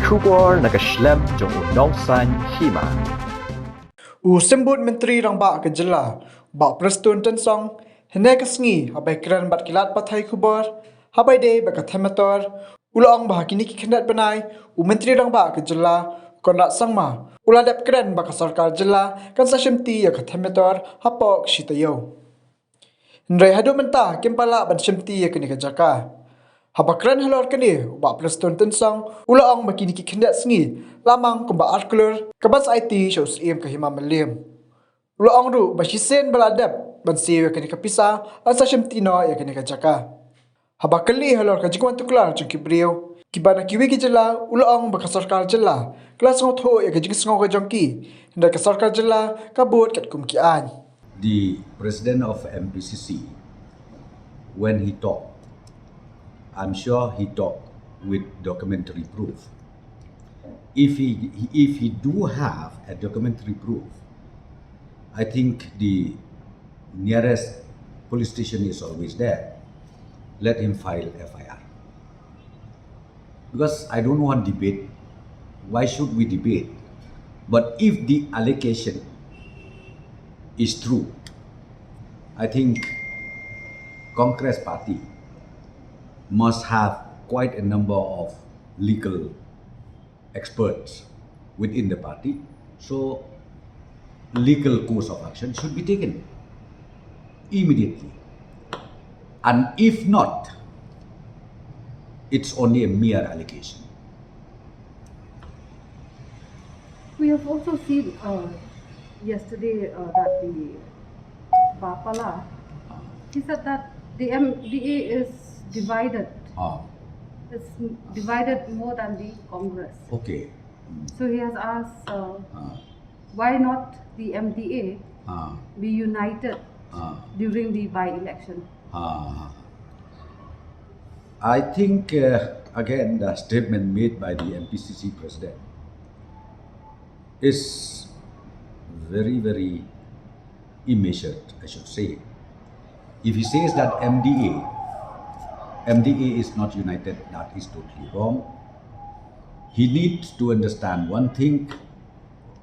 Kubor nakaslem jong unongsan Hima. Sembut Menteri Rangba ke Jylla, Bak Prestun Tensong, Hynrei Kasngi, Habai Keren Bat Kilat Pathai Kubor, Habai Day Baka Themator, Ulaong Bahakini Kikendat Benai, Menteri Rangba ke Jylla, Konrat Sangma, Uladap Keren Baka Sorkar Jylla, Kan Sashemti Yaka Themator, Hapok Shitayo. Hynrei Hadu Mentah, Kempala Ban Shemti Yaka Nikajaka. Habakran halor kini, Bak Prestun Tensong, Ulaong Makini Kikendat Sengi, Lamang Kumba Artkuler, Kabas IT Shows Im ke Hima Melim. Ulaong Ru, Bashisen Baladap, Bansi Yakani Kapisa, Asa Shemtino Yakani Kajaka. Habakali halor Kajikuan Tuklar Jungki Briew, Kibana Kiwi Jylla, Ulaong Baka Sorkar Jylla, Kelas Sngewthuh Yaka Jingsngew Jongki, Hynrei ke Sorkar Jylla, Kabut Katkum Kian. The president of MPCC, when he talked, I'm sure he talked with documentary proof. If he do have a documentary proof, I think the nearest police station is always there. Let him file FIR. Because I don't want debate. Why should we debate? But if the allegation is true, I think Congress party must have quite a number of legal experts within the party. So legal course of action should be taken immediately. And if not, it's only a mere allegation. We have also seen yesterday that the Bapala, he said that the MDA is divided. It's divided more than the Congress. Okay. So he has asked why not the MDA be united during the by-election. I think again the statement made by the MPCC president is very immeasured, I should say. If he says that MDA is not united, that is totally wrong. He needs to understand one thing,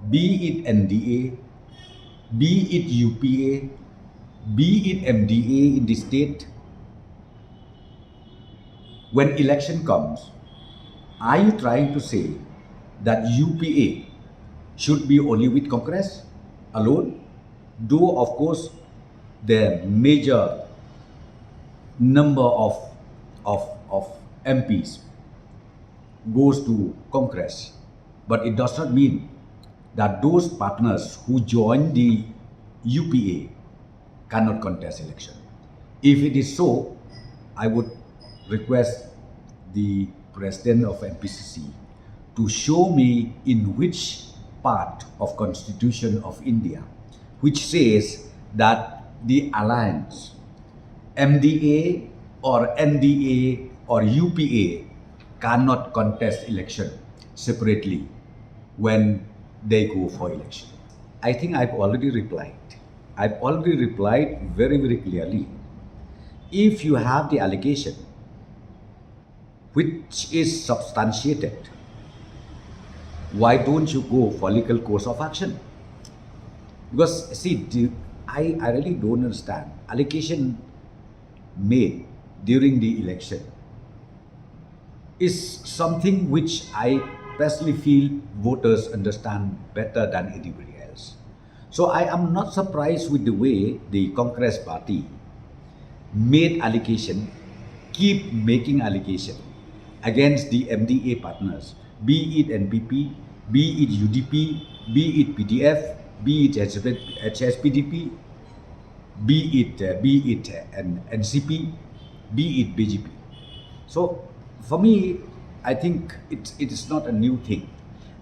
be it NDA, be it UPA, be it MDA in the state, when election comes, are you trying to say that UPA should be only with Congress alone? Though of course the major number of MPs goes to Congress, but it does not mean that those partners who join the UPA cannot contest election. If it is so, I would request the president of MPCC to show me in which part of Constitution of India which says that the alliance MDA or NDA or UPA cannot contest election separately when they go for election. I think I've already replied. I've already replied very clearly. If you have the allegation which is substantiated, why don't you go for legal course of action? Because see, I really don't understand. Allegation made during the election is something which I personally feel voters understand better than anybody else. So I am not surprised with the way the Congress party made allegation, keep making allegation against the MDA partners, be it NPP, be it UDP, be it PDF, be it HSPDP, be it NCP, be it BJP. So for me, I think it is not a new thing.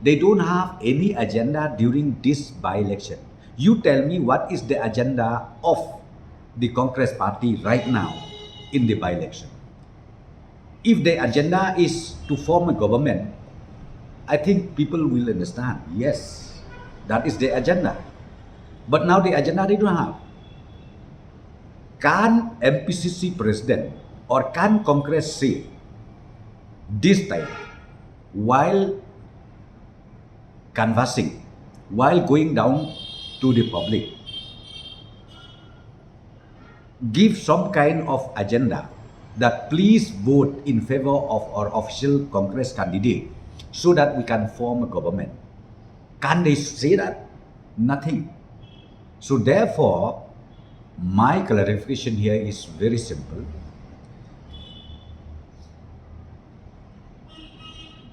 They don't have any agenda during this by-election. You tell me what is the agenda of the Congress party right now in the by-election. If the agenda is to form a government, I think people will understand, yes, that is the agenda. But now the agenda they don't have. Can MPCC president or can Congress say this time, while canvassing, while going down to the public, give some kind of agenda that please vote in favor of our official Congress candidate so that we can form a government. Can they say that? Nothing. So therefore, my clarification here is very simple.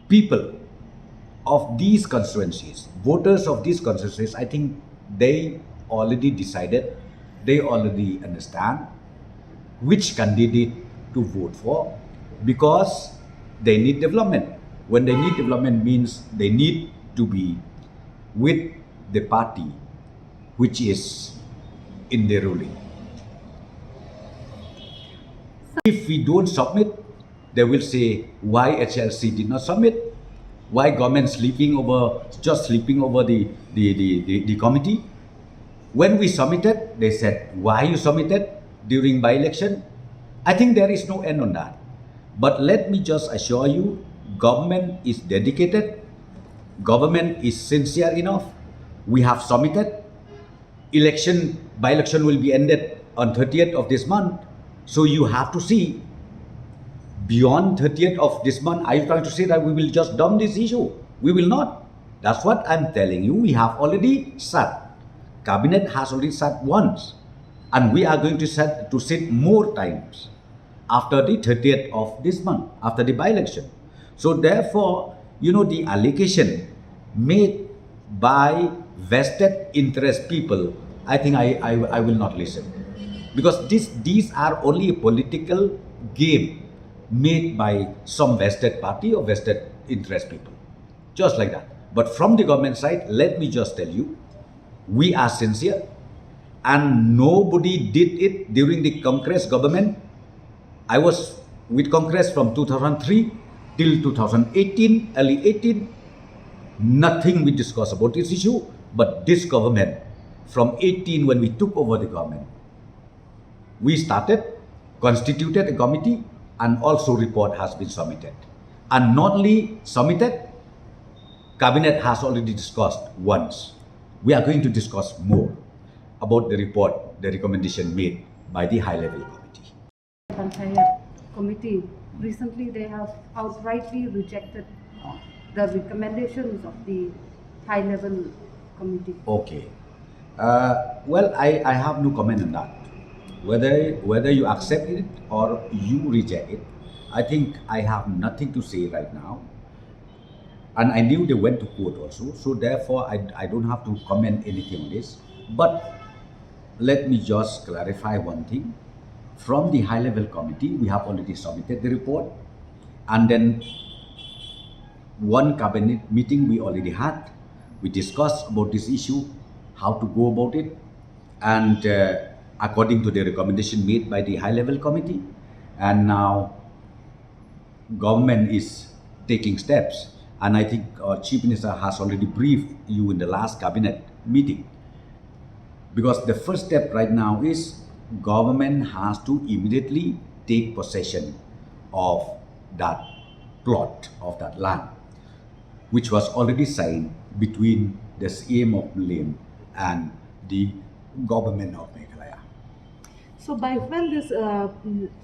People of these constituencies, voters of these constituencies, I think they already decided, they already understand which candidate to vote for, because they need development. When they need development means they need to be with the party which is in the ruling. If we don't submit, they will say why HLC did not submit, why government sleeping over the committee. When we submitted, they said why you submitted during by-election. I think there is no end on that. But let me just assure you, government is dedicated, government is sincere enough. We have submitted. By-election will be ended on 30th of this month. So you have to see, beyond 30th of this month, are you trying to say that we will just dump this issue? We will not. That's what I'm telling you. We have already sat. Cabinet has already sat once. And we are going to sit more times after the 30th of this month, after the by-election. So therefore, the allocation made by vested interest people, I think I will not listen. Because these are only a political game made by some vested party or vested interest people. Just like that. But from the government side, let me just tell you, we are sincere, and nobody did it during the Congress government. I was with Congress from 2003 till 2018, early 18. Nothing we discussed about this issue, but this government, from 18 when we took over the government, we started, constituted a committee, and also report has been submitted. And not only submitted, Cabinet has already discussed once. We are going to discuss more about the report, the recommendation made by the high-level committee. Panchayat committee, recently they have outrightly rejected the recommendations of the high-level committee. Okay. Well, I have no comment on that. Whether you accept it or you reject it, I think I have nothing to say right now. And I knew they went to court also, so therefore I don't have to comment anything on this. But let me just clarify one thing. From the high-level committee, we have already submitted the report, and then one cabinet meeting we already had. We discussed about this issue, how to go about it, and according to the recommendation made by the high-level committee, and now government is taking steps. And I think our Chief Minister has already briefed you in the last cabinet meeting. Because the first step right now is government has to immediately take possession of that plot, of that land, which was already signed between the CM of Mlim and the government of Meghalaya. So by when this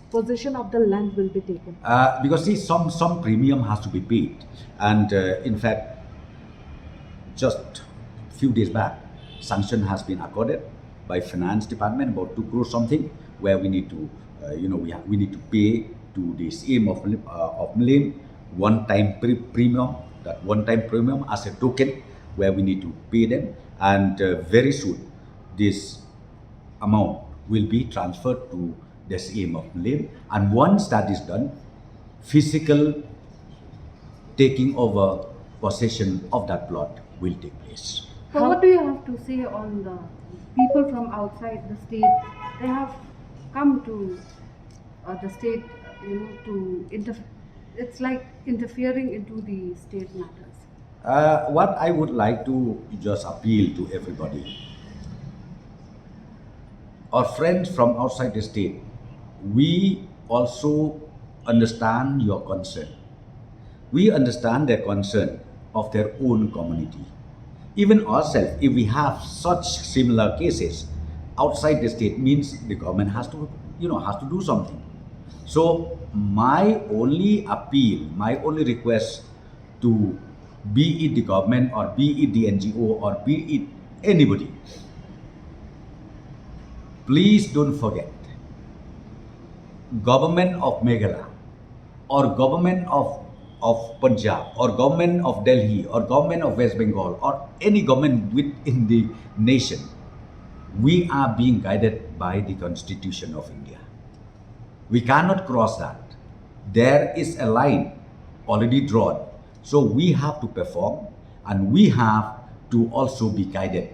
possession of the land will be taken? Because see, some premium has to be paid, and in fact, just few days back, sanction has been accorded by Finance Department about 2 crore something, where we need to, we need to pay to the CM of Mlim one-time premium, that one-time premium as a token, where we need to pay them, and very soon this amount will be transferred to the CM of Mlim, and once that is done, physical taking over possession of that plot will take place. So what do you have to say on the people from outside the state? They have come to the state, it's like interfering into the state matters. What I would like to just appeal to everybody, our friends from outside the state, we also understand your concern. We understand their concern of their own community. even ourselves, if we have such similar cases outside the state, means the government has to, has to do something. So my only appeal, my only request to be it the government or be it the NGO or be it anybody, please don't forget, government of Meghalaya or government of Punjab or government of Delhi or government of West Bengal or any government within the nation, we are being guided by the Constitution of India. We cannot cross that. There is a line already drawn. So we have to perform and we have to also be guided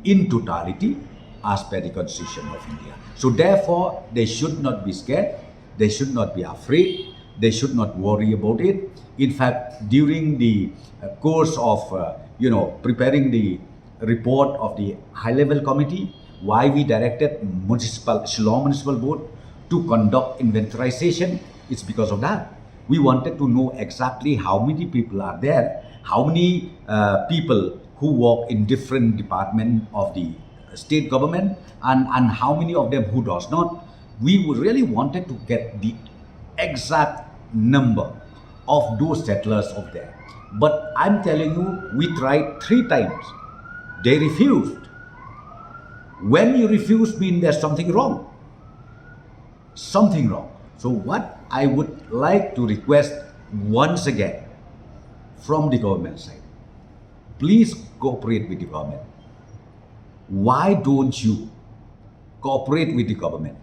in totality as per the Constitution of India. So therefore, they should not be scared. They should not be afraid. They should not worry about it. In fact, during the course of, preparing the report of the high-level committee, why we directed Shillong Municipal Board to conduct inventarization, it's because of that. We wanted to know exactly how many people are there, how many people who work in different departments of the state government, and how many of them who does not. We really wanted to get the exact number of those settlers of there. But I'm telling you, we tried 3 times. They refused. When you refuse means there's something wrong. Something wrong. So what I would like to request once again from the government side, please cooperate with the government. Why don't you cooperate with the government?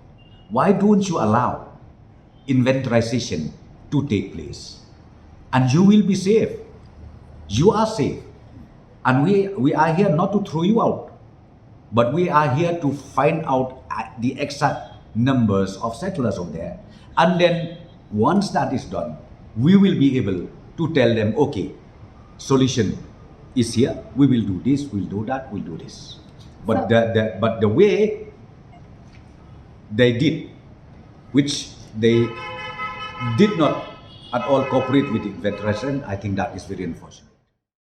Why don't you allow inventarization to take place? And you will be safe. You are safe. And we are here not to throw you out, but we are here to find out the exact numbers of settlers over there. And then once that is done, we will be able to tell them, okay, solution is here. We will do this, we'll do that, we'll do this. But the way they did, which they did not at all cooperate with the inventarization, I think that is very unfortunate.